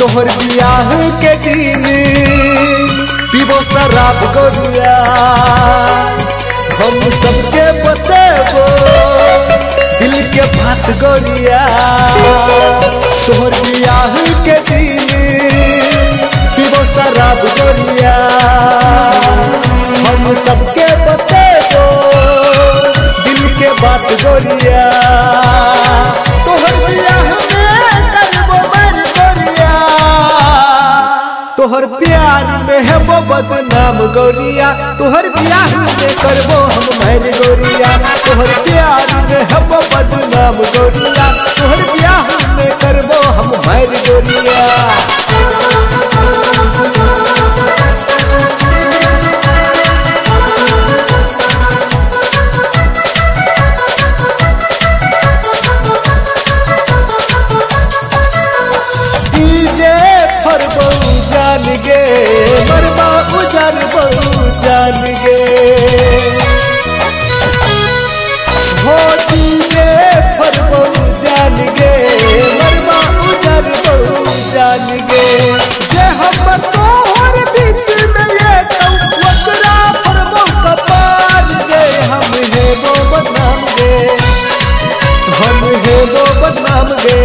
तोहर बियाह के दिन पीबो शराब गोरिया, हम सबके बतेबो दिल के बात गोरिया। तोहर बियाह के दिन पीबो शराब गोरिया, हम सबके बतेबो दिल के बात गोरिया। तोहर बियाह तोहर प्यार में है वो बदनाम गोरिया, तोहर बियाह में करबो हम मैर गोरिया। तोहर प्यार में है वो बदनाम गोरिया, तोहर बियाह में करबो हम मैर गोरिया। जान गे मरबा उजर बहु जान गे, हो दीजे फर बहु जान गे मरबा उजर बहु जान गे। जे हम तोहर बीच में ये वकरा पर मौका पार गे, हम है वो बदनाम गे, हम है वो बदनाम गे।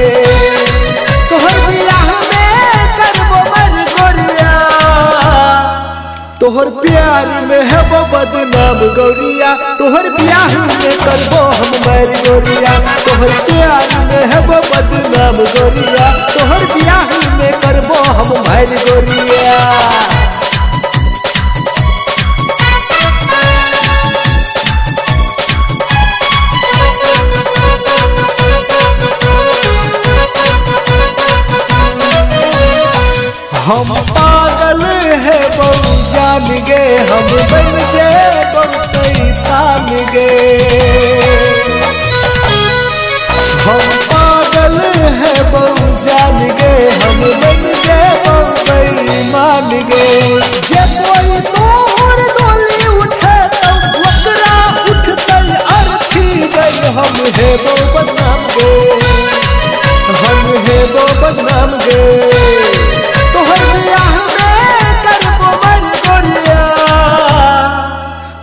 तोहर बियाह तोहर प्यार में है वो बदनाम गोरिया, तोहर बियाह में करबो हम मैर गोरिया। तोहर प्यार में है वो बदनाम गोरिया, तोहर बियाह में करबो हम मैर गोरिया। हम पागल है बहु जान गे, हम बन गए बहु शैतान गे। हम पागल है बहु जान गे, हम बन गए बहु बेईमान गे। जे कोई तोहर डोली उठे तो वकरा उठते अर्थी गई, हम है बहु बदनाम गे, हम है बहु बदनाम गे।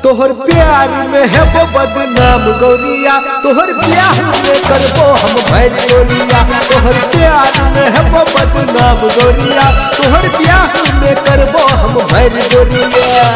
तोहर प्यार में है वो बदनाम गोरिया, तोहर ब्याह में करबो हम मैर गोरिया। तोहर प्यार में है वो बदनाम गोरिया, तोहर ब्याह में करबो हम मैर गोरिया।